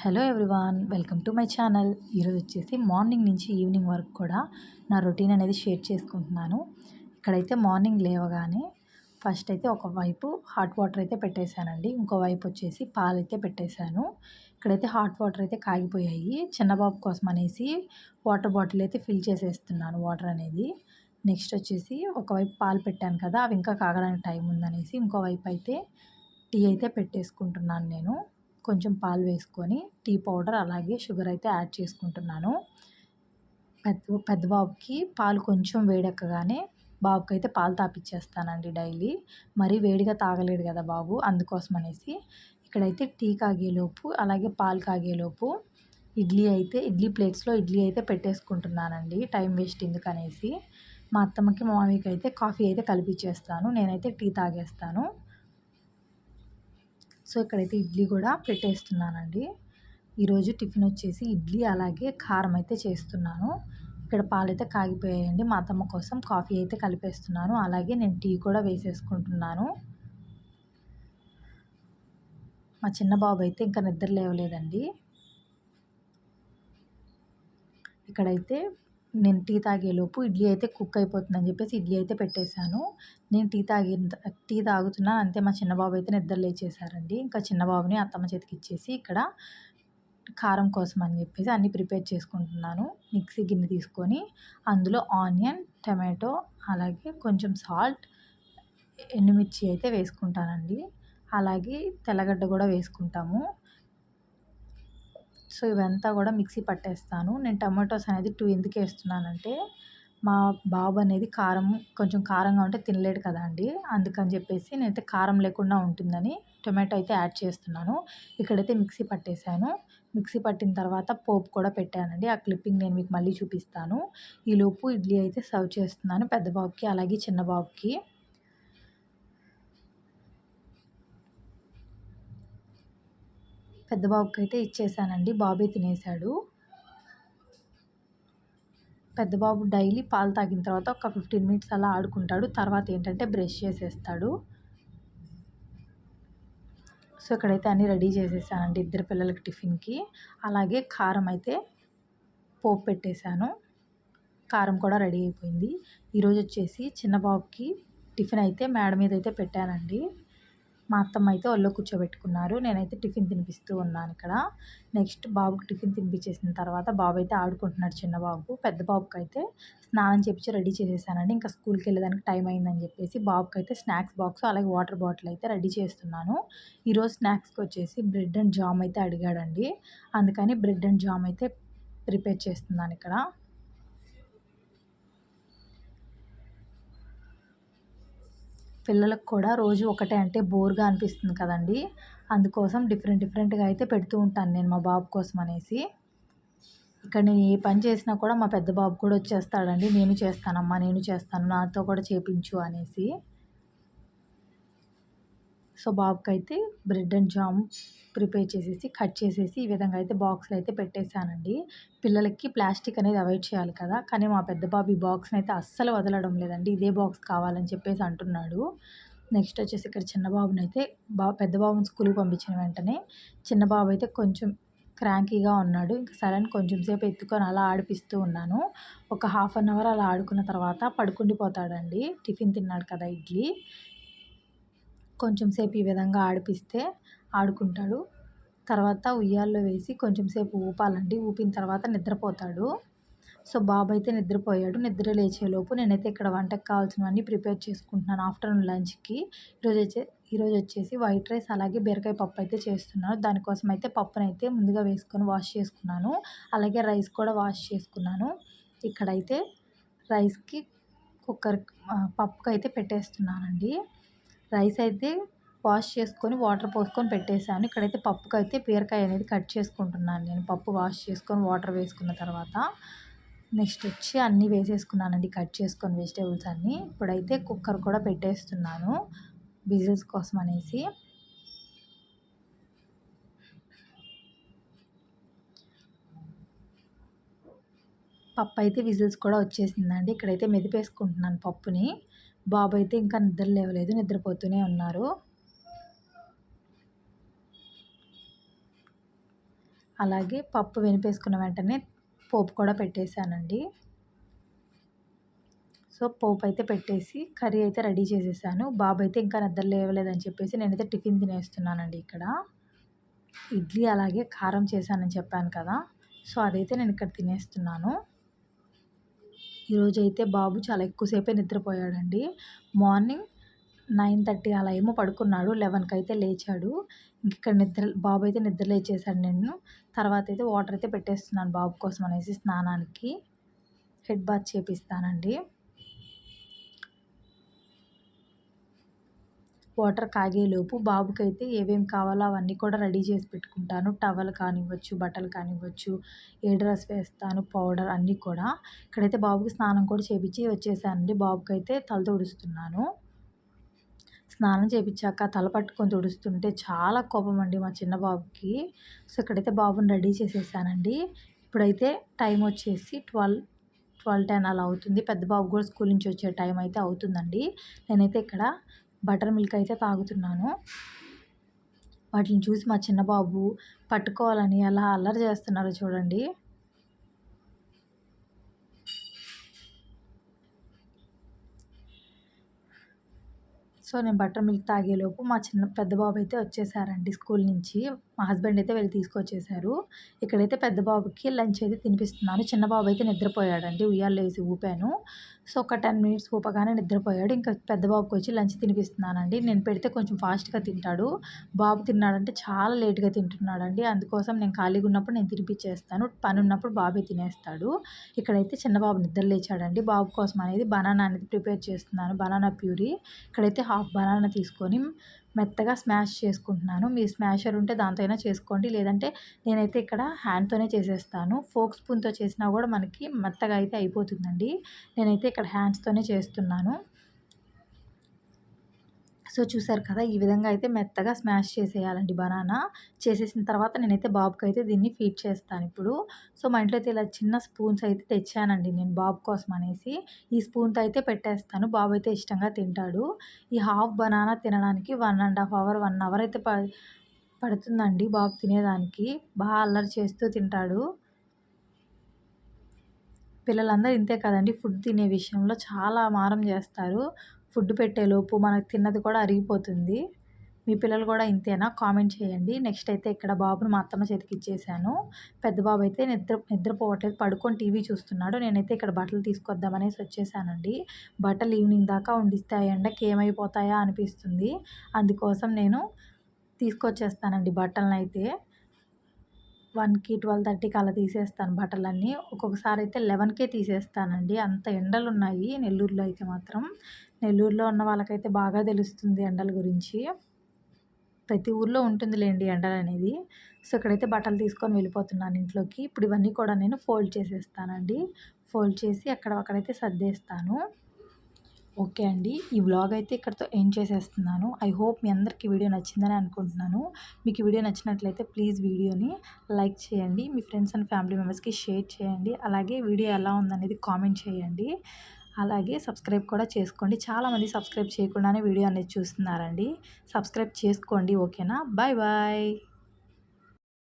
Hello everyone, welcome to my channel. ఈరోజు వచ్చేసి morning నుంచి ఈవినింగ్ వరకు కూడా నా రొటీన్ అనేది షేర్ చేసుకుంటున్నాను. ఇక్కడైతే మార్నింగ్ లేవగానే ఫస్ట్ అయితే ఒకవైపు హాట్ వాటర్ అయితే పెట్టేశానండి. ఇంకోవైపు వచ్చేసి పాలైతే పెట్టేశాను. ఇక్కడైతే హాట్ వాటర్ అయితే కాగిపోయాయి. చిన్నబాబు కోసం అనేసి వాటర్ బాటిల్ అయితే ఫిల్ చేసేస్తున్నాను వాటర్ అనేది. నెక్స్ట్ వచ్చేసి ఒకవైపు పాలు పెట్టాను కదా, అవి ఇంకా కాగడానికి టైం ఉందనేసి ఇంకోవైపు అయితే టీ అయితే పెట్టేసుకుంటున్నాను నేను. కొంచెం పాలు వేసుకొని టీ పౌడర్ అలాగే షుగర్ అయితే యాడ్ చేసుకుంటున్నాను. పెద్ద బాబుకి పాలు కొంచెం వేడెక్కగానే బాబుకి అయితే పాలు తాపిచ్చేస్తానండి డైలీ. మరీ వేడిగా తాగలేడు కదా బాబు, అందుకోసం అనేసి. ఇక్కడైతే టీ కాగేలోపు అలాగే పాలు కాగేలోపు ఇడ్లీ ప్లేట్స్లో ఇడ్లీ అయితే పెట్టేసుకుంటున్నానండి, టైం వేస్ట్ ఎందుకనేసి. మా అత్తమ్మకి మామయ్యకి అయితే కాఫీ అయితే కలిపిచ్చేస్తాను, నేనైతే టీ తాగేస్తాను. సో ఇక్కడైతే ఇడ్లీ కూడా పెట్టేస్తున్నానండి. ఈరోజు టిఫిన్ వచ్చేసి ఇడ్లీ అలాగే కారం అయితే చేస్తున్నాను. ఇక్కడ పాలైతే కాగిపోయాయండి. మా అత్తమ్మ కోసం కాఫీ అయితే కలిపేస్తున్నాను, అలాగే నేను టీ కూడా వేసేసుకుంటున్నాను. మా చిన్న బాబు అయితే ఇంకా నిద్ర లేవలేదండి. ఇక్కడైతే నేను టీ తాగేలోపు ఇడ్లీ అయితే కుక్ అయిపోతుందని చెప్పేసి ఇడ్లీ అయితే పెట్టేశాను. నేను టీ తాగుతున్నాను అంతే, మా చిన్నబాబు అయితే నిద్ర లేచేశారండి. ఇంకా చిన్నబాబుని అత్తమ్మ చేతికి ఇచ్చేసి ఇక్కడ కారం కోసం అని చెప్పేసి అన్నీ ప్రిపేర్ చేసుకుంటున్నాను. మిక్సీ గిన్నె తీసుకొని అందులో ఆనియన్, టమాటో అలాగే కొంచెం సాల్ట్, ఎండుమిర్చి అయితే వేసుకుంటానండి. అలాగే తెల్లగడ్డ కూడా వేసుకుంటాము. సో ఇవంతా కూడా మిక్సీ పట్టేస్తాను. నేను టమాటోస్ అనేది 2 ఎందుకు వేస్తున్నానంటే, మా బాబు అనేది కొంచెం కారంగా ఉంటే తినలేడు కదా అండి, అందుకని చెప్పేసి నేనైతే కారం లేకుండా ఉంటుందని టొమాటో అయితే యాడ్ చేస్తున్నాను. ఇక్కడైతే మిక్సీ పట్టేశాను. మిక్సీ పట్టిన తర్వాత పోపు కూడా పెట్టానండి. ఆ క్లిప్పింగ్ నేను మీకు మళ్ళీ చూపిస్తాను. ఈలోపు ఇడ్లీ అయితే సర్వ్ చేస్తున్నాను పెద్ద బాబుకి అలాగే చిన్న బాబుకి. పెద్ద బాబుకి అయితే ఇచ్చేసానండి, బాబే తినేశాడు. పెద్ద బాబు డైలీ పాలు తాగిన తర్వాత ఒక 15 మినిట్స్ అలా ఆడుకుంటాడు. తర్వాత ఏంటంటే బ్రష్ చేసేస్తాడు. సో ఇక్కడైతే అన్నీ రెడీ చేసేసానండి ఇద్దరు పిల్లలకి టిఫిన్కి. అలాగే కారం అయితే పోపు పెట్టేశాను, కారం కూడా రెడీ అయిపోయింది. ఈరోజు వచ్చేసి చిన్న బాబుకి టిఫిన్ అయితే మేడ మీద అయితే పెట్టానండి. మా అత్తమ్మ అయితే ఒళ్ళో కూర్చోబెట్టుకున్నారు, నేనైతే టిఫిన్ తినిపిస్తూ ఉన్నాను ఇక్కడ. నెక్స్ట్ బాబుకి టిఫిన్ తినిపించేసిన తర్వాత బాబు అయితే ఆడుకుంటున్నాడు చిన్న బాబు. పెద్ద బాబుకి అయితే స్నానం చేపించి రెడీ చేసేసానండి. ఇంకా స్కూల్కి వెళ్ళేదానికి టైం అయిందని చెప్పేసి బాబుకి అయితే స్నాక్స్ బాక్స్ అలాగే వాటర్ బాటిల్ అయితే రెడీ చేస్తున్నాను. ఈరోజు స్నాక్స్కి వచ్చేసి బ్రెడ్ అండ్ జామ్ అయితే అడిగాడండి, అందుకని బ్రెడ్ అండ్ జామ్ అయితే ప్రిపేర్ చేస్తున్నాను ఇక్కడ. పిల్లలకు కూడా రోజు ఒకటే అంటే బోర్గా అనిపిస్తుంది కదండి, అందుకోసం డిఫరెంట్గా అయితే పెడుతూ ఉంటాను నేను మా బాబు కోసం అనేసి. ఇక్కడ నేను ఏ పని చేసినా కూడా మా పెద్ద బాబు కూడా వచ్చేస్తాడండి, నేను చేస్తానమ్మా, నేను చేస్తాను, నాతో కూడా చేపించు అనేసి. సో బాబుకి అయితే బ్రెడ్ అండ్ జామ్ ప్రిపేర్ చేసేసి కట్ చేసేసి ఈ విధంగా అయితే బాక్స్లో అయితే పెట్టేశానండి. పిల్లలకి ప్లాస్టిక్ అనేది అవాయిడ్ చేయాలి కదా, కానీ మా పెద్ద బాబు ఈ బాక్స్ని అయితే అస్సలు వదలడం లేదండి, ఇదే బాక్స్ కావాలని చెప్పేసి అంటున్నాడు. నెక్స్ట్ వచ్చేసి ఇక్కడ చిన్న బాబుని అయితే పెద్ద బాబుని స్కూల్కి పంపించిన వెంటనే చిన్న బాబు అయితే కొంచెం క్రాంకీగా ఉన్నాడు. ఇంకా సరే అని కొంచెం సేపు ఎత్తుకొని అలా ఆడిపిస్తూ ఉన్నాను. ఒక హాఫ్ అన్ అవర్ అలా ఆడుకున్న తర్వాత పడుకుండిపోతాడండి, టిఫిన్ తిన్నాడు కదా ఇడ్లీ. కొంచెం సేపు ఈ విధంగా ఆడిపిస్తే ఆడుకుంటాడు. తర్వాత ఉయ్యాల్లో వేసి కొంచెం సేపు ఊపాలండి, ఊపిన తర్వాత నిద్రపోతాడు. సో బాబు అయితే నిద్రపోయాడు. నిద్ర లేచేలోపు నేనైతే ఇక్కడ వంటకు కావాల్సినవన్నీ ప్రిపేర్ చేసుకుంటున్నాను ఆఫ్టర్నూన్ లంచ్కి. ఈరోజు వచ్చేసి వైట్ రైస్ అలాగే బీరకాయ పప్పు అయితే చేస్తున్నాను. దానికోసం అయితే పప్పునైతే ముందుగా వేసుకొని వాష్ చేసుకున్నాను, అలాగే రైస్ కూడా వాష్ చేసుకున్నాను. ఇక్కడైతే రైస్కి పప్పుకి అయితే పెట్టేస్తున్నానండి. రైస్ అయితే వాష్ చేసుకొని వాటర్ పోసుకొని పెట్టేశాను. ఇక్కడైతే పప్పుకైతే బీరకాయ అనేది కట్ చేసుకుంటున్నాను నేను, పప్పు వాష్ చేసుకొని వాటర్ వేసుకున్న తర్వాత. నెక్స్ట్ వచ్చి అన్నీ వేసేసుకున్నానండి కట్ చేసుకొని వెజిటేబుల్స్ అన్నీ. ఇప్పుడైతే కుక్కర్ కూడా పెట్టేస్తున్నాను విజిల్స్ కోసం అనేసి. పప్పు అయితే విజిల్స్ కూడా వచ్చేసిందండి. ఇక్కడైతే మెదిపేసుకుంటున్నాను పప్పుని. బాబు అయితే ఇంకా నిద్ర లేవలేదు, నిద్రపోతూనే ఉన్నారు. అలాగే పప్పు వెనిపేసుకున్న వెంటనే పోపు కూడా పెట్టేశానండి. సో పోపు అయితే పెట్టేసి కర్రీ అయితే రెడీ చేసేసాను. బాబు అయితే ఇంకా నిద్ర లేవలేదని చెప్పేసి నేనైతే టిఫిన్ తినేస్తున్నానండి ఇక్కడ. ఇడ్లీ అలాగే కారం చేశానని చెప్పాను కదా! సో అదైతే నేను ఇక్కడ తినేస్తున్నాను. ఈరోజైతే బాబు చాలా ఎక్కువసేపే నిద్రపోయాడండి. మార్నింగ్ 9:30 అలా ఏమో పడుకున్నాడు. 11కి అయితే లేచాడు. ఇక్కడ బాబు అయితే నిద్ర లేచేసాడు. నేను తర్వాత అయితే వాటర్ అయితే పెట్టేస్తున్నాను బాబు కోసం అనేసి స్నానానికి. హెడ్ బాత్ చేపిస్తానండి. వాటర్ కాగేలోపు బాబుకైతే ఏమేమి కావాలో అవన్నీ కూడా రెడీ చేసి పెట్టుకుంటాను. టవల్ కానివ్వచ్చు, బట్టలు కానివ్వచ్చు, ఏ డ్రెస్ వేస్తాను, పౌడర్ అన్నీ కూడా. ఇక్కడైతే బాబుకి స్నానం కూడా చేపించి వచ్చేసానండి. బాబుకైతే తల తుడుస్తున్నాను. స్నానం చేపించాక తల పట్టుకొని తుడుస్తుంటే చాలా కోపం అండి మా చిన్న బాబుకి. సో ఇక్కడైతే బాబుని రెడీ చేసేసానండి. ఇప్పుడైతే టైం వచ్చేసి 12:10 అలా అవుతుంది. పెద్ద బాబు కూడా స్కూల్ నుంచి వచ్చే టైం అయితే అవుతుందండి. నేనైతే ఇక్కడ బటర్ మిల్క్ అయితే తాగుతున్నాను. వాటిని చూసి మా చిన్న బాబు పట్టుకోవాలని ఎలా అల్లరి చేస్తున్నారో చూడండి. సో నేను బటర్ మిల్క్ తాగేలోపు మా పెద్ద బాబు అయితే వచ్చేసారండి స్కూల్ నుంచి. మా హస్బెండ్ అయితే వెళ్ళి తీసుకొచ్చేసారు. ఇక్కడైతే పెద్ద బాబుకి లంచ్ అయితే తినిపిస్తున్నాను. చిన్న బాబు అయితే నిద్రపోయాడండి. ఉయ్యాల్లో వేసి ఊపాను. సో ఒక 10 మినిట్స్ ఊపగానే నిద్రపోయాడు. ఇంకా పెద్ద బాబుకి వచ్చి లంచ్ తినిపిస్తున్నానండి. నేను పెడితే కొంచెం ఫాస్ట్‌గా తింటాడు. బాబు తిన్నాడంటే చాలా లేట్‌గా తింటున్నాడండి. అందుకోసం నేను ఖాళీగా ఉన్నప్పుడు నేను తినిపించేస్తాను. పని ఉన్నప్పుడు బాబే తినేస్తాడు. ఇక్కడైతే చిన్న బాబు నిద్ర లేచాడండి. బాబు కోసం అనేది బనానా అనేది ప్రిపేర్ చేస్తున్నాను. Banana puree. ఇక్కడైతే హాఫ్ బనానా తీసుకొని మెత్తగా స్మాష్ చేసుకుంటున్నాను. మీరు స్మాషర్ ఉంటే దాంతో అయినా చేసుకోండి. లేదంటే నేనైతే ఇక్కడ హ్యాండ్‌తోనే చేసేస్తాను. ఫోర్క్ స్పూన్‌తో చేసినా కూడా మనకి మెత్తగా అయితే అయిపోతుందండి. నేనైతే ఇక్కడ హ్యాండ్స్‌తోనే చేస్తున్నాను. సో చూసారు కదా! ఈ విధంగా అయితే మెత్తగా స్మాష్ చేసేయాలండి బనానా. చేసేసిన తర్వాత నేనైతే బాబుకైతే దీన్ని ఫీడ్ చేస్తాను ఇప్పుడు. సో మా ఇంట్లో అయితే ఇలా చిన్న స్పూన్స్ అయితే తెచ్చానండి నేను బాబు కోసం అనేసి. ఈ స్పూన్‌తో అయితే పెట్టేస్తాను. బాబు అయితే ఇష్టంగా తింటాడు. ఈ హాఫ్ బనానా తినడానికి 1½ అవర్, 1 అవర్ అయితే పడుతుందండి బాబు తినేదానికి. అల్లరి చేస్తూ తింటాడు. పిల్లలందరూ ఇంతే కదండీ! ఫుడ్ తినే విషయంలో చాలా మారం చేస్తారు. ఫుడ్ పెట్టేలోపు మనకు తిన్నది కూడా అరిగిపోతుంది. మీ పిల్లలు కూడా ఇంతేనా? కామెంట్ చేయండి. నెక్స్ట్ అయితే ఇక్కడ బాబుని మా అత్తమ్మ చేతికి ఇచ్చేసాను. పెద్ద బాబు అయితే నిద్రపోవట్లేదు. పడుకొని టీవీ చూస్తున్నాడు. నేనైతే ఇక్కడ బట్టలు తీసుకొద్దామనేసి వచ్చేసానండి. బట్టలు ఈవినింగ్ దాకా ఉండిస్తే ఆ ఎండకి ఏమైపోతాయా అనిపిస్తుంది. అందుకోసం నేను తీసుకొచ్చేస్తానండి బట్టలనైతే. 1కి, 12:30కి అలా తీసేస్తాను బట్టలన్నీ. ఒక్కొక్కసారి అయితే 11కే తీసేస్తానండి. అంత ఎండలున్నాయి నెల్లూరులో అయితే మాత్రం. నెల్లూరులో ఉన్న వాళ్ళకైతే బాగా తెలుస్తుంది ఎండల గురించి. ప్రతి ఊర్లో ఉంటుందిలేండి ఎండలనేది. సో ఇక్కడైతే బట్టలు తీసుకొని వెళ్ళిపోతున్నాను ఇంట్లోకి. ఇప్పుడు ఇవన్నీ కూడా నేను ఫోల్డ్ చేసేస్తానండి. ఫోల్డ్ చేసి అక్కడైతే సర్దేస్తాను. ఓకే అండి. ఈ వ్లాగ్ అయితే ఇక్కడితో ఎండ్ చేసేస్తున్నాను. ఐ హోప్ మీ అందరికీ వీడియో నచ్చిందని అనుకుంటున్నాను. మీకు ఈ వీడియో నచ్చినట్లయితే ప్లీజ్ వీడియోని లైక్ చేయండి. మీ ఫ్రెండ్స్ అండ్ ఫ్యామిలీ మెంబర్స్‌కి షేర్ చేయండి. అలాగే వీడియో ఎలా ఉందనేది కామెంట్ చేయండి. అలాగే సబ్స్క్రైబ్ కూడా చేసుకోండి. చాలామంది సబ్స్క్రైబ్ చేయకుండానే వీడియో అనేది చూస్తున్నారండి. సబ్స్క్రైబ్ చేసుకోండి. ఓకేనా? Bye bye.